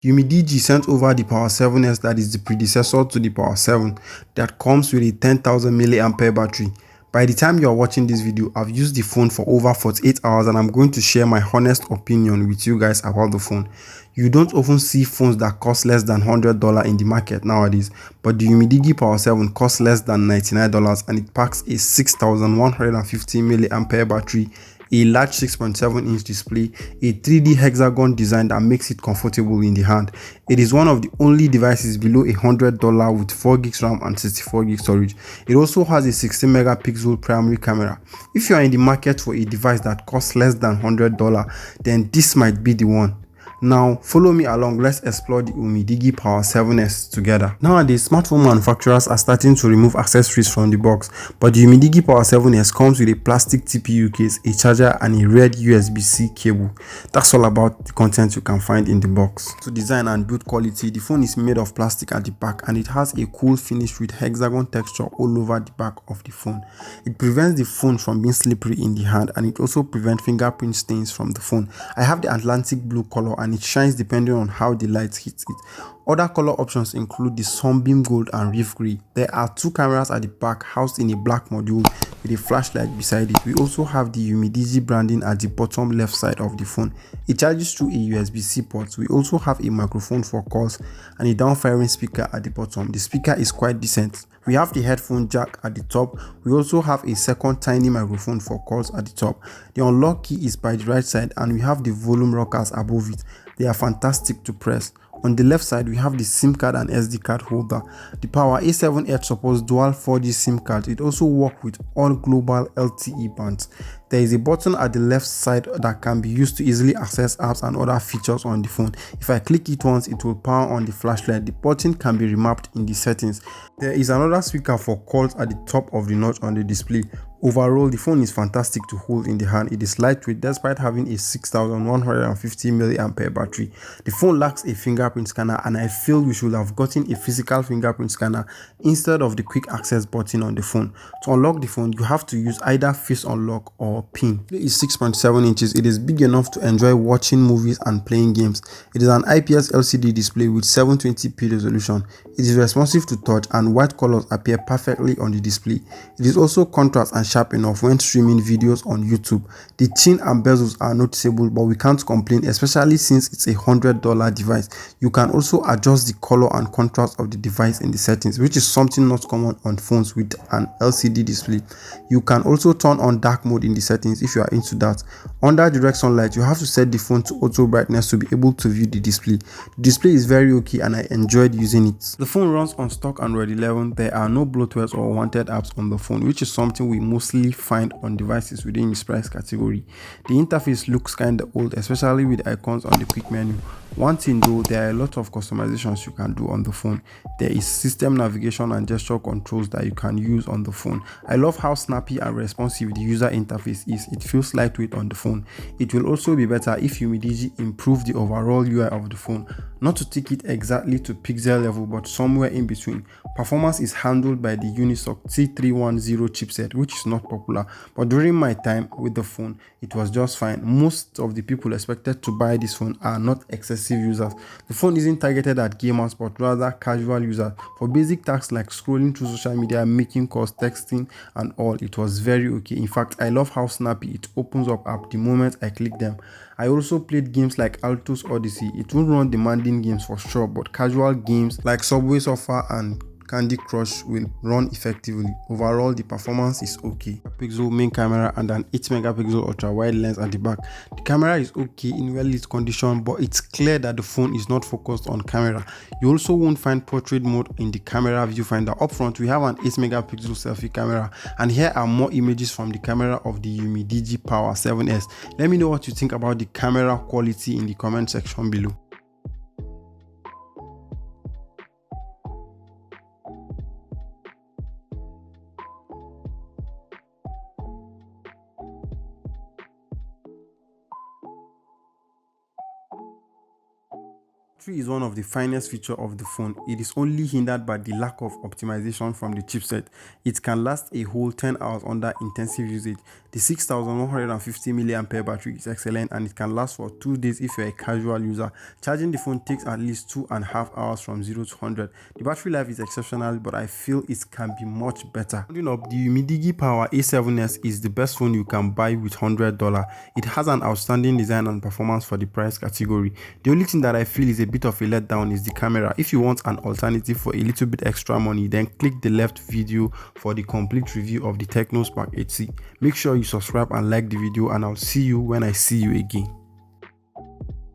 Umidigi sent over the Power 7s, that is the predecessor to the Power 7, that comes with a 10,000 mAh battery. By the time you are watching this video, I've used the phone for over 48 hours and I'm going to share my honest opinion with you guys about the phone. You don't often see phones that cost less than $100 in the market nowadays, but the Umidigi Power 7 costs less than $99 and it packs a 6,150 mAh battery, a large 6.7-inch display, a 3D hexagon design that makes it comfortable in the hand. It is one of the only devices below $100 with 4 gigs RAM and 64 gig storage. It also has a 16 megapixel primary camera. If you are in the market for a device that costs less than $100, then this might be the one. Now, follow me along, let's explore the Umidigi Power 7s together. Nowadays, smartphone manufacturers are starting to remove accessories from the box, but the Umidigi Power 7s comes with a plastic TPU case, a charger, and a red USB-C cable. That's all about the content you can find in the box. To design and build quality, the phone is made of plastic at the back and it has a cool finish with hexagon texture all over the back of the phone. It prevents the phone from being slippery in the hand and it also prevents fingerprint stains from the phone. I have the Atlantic blue color and it shines depending on how the light hits it. Other color options include the Sunbeam Gold and Reef Grey. There are 2 cameras at the back housed in a black module with a flashlight beside it. We also have the Umidigi branding at the bottom left side of the phone. It charges through a USB-C port. We also have a microphone for calls and a down-firing speaker at the bottom. The speaker is quite decent. We have the headphone jack at the top. We also have a second tiny microphone for calls at the top. The unlock key is by the right side and we have the volume rockers above it. They are fantastic to press. On the left side, we have the SIM card and SD card holder. The Power A7 Edge supports dual 4G SIM cards. It also works with all global LTE bands. There is a button at the left side that can be used to easily access apps and other features on the phone. If I click it once, it will power on the flashlight. The button can be remapped in the settings. There is another speaker for calls at the top of the notch on the display. Overall, the phone is fantastic to hold in the hand. It is lightweight despite having a 6,150 mAh battery. The phone lacks a fingerprint scanner and I feel you should have gotten a physical fingerprint scanner instead of the quick access button on the phone. To unlock the phone, you have to use either face unlock or pin. It is 6.7 inches. It is big enough to enjoy watching movies and playing games. It is an IPS LCD display with 720p resolution. It is responsive to touch and white colors appear perfectly on the display. It is also contrast and sharp enough when streaming videos on YouTube. The chin and bezels are noticeable, but we can't complain, especially since it's a $100 device. You can also adjust the color and contrast of the device in the settings, which is something not common on phones with an LCD display. You can also turn on dark mode in the settings if you are into that. Under direct sunlight, you have to set the phone to auto brightness to be able to view the display. The display is very okay and I enjoyed using it. The phone runs on stock Android 11. There are no bloatwares or wanted apps on the phone, which is something we mostly find on devices within its price category. The interface looks kinda old, especially with icons on the quick menu. One thing though, there are a lot of customizations you can do on the phone. There is system navigation and gesture controls that you can use on the phone. I love how snappy and responsive the user interface is. It feels lightweight on the phone. It will also be better if Umidigi improve the overall UI of the phone, not to take it exactly to pixel level but somewhere in between. Performance is handled by the Unisoc T310 chipset, which is not popular, but during my time with the phone it was just fine. Most of the people expected to buy this phone are not excessive users. The phone isn't targeted at gamers but rather casual users. For basic tasks like scrolling through social media, making calls, texting and all, it was very okay. In fact, I love how snappy it opens up the moment I click them. I also played games like Alto's Odyssey. It won't run demanding games for sure, but casual games like Subway Surfer and Candy Crush will run effectively. Overall, the performance is okay. Pixel main camera and an 8 megapixel ultra wide lens at the back. The camera is okay in well lit condition, but it's clear that the phone is not focused on camera. You also won't find portrait mode in the camera viewfinder. Up front, we have an 8 megapixel selfie camera, and here are more images from the camera of the Umidigi Power 7s. Let me know what you think about the camera quality in the comment section below. Battery is one of the finest features of the phone. It is only hindered by the lack of optimization from the chipset. It can last a whole 10 hours under intensive usage. The 6150 mAh battery is excellent and it can last for 2 days if you're a casual user. Charging the phone takes at least 2.5 hours from 0 to 100. The battery life is exceptional, but I feel it can be much better. Rounding up, the Umidigi Power A7S is the best phone you can buy with $100. It has an outstanding design and performance for the price category. The only thing that I feel is a bit of a letdown is the camera. If you want an alternative for a little bit extra money, then click the left video for the complete review of the Tecno Spark 8C. Make sure you subscribe and like the video, and I'll see you when I see you again.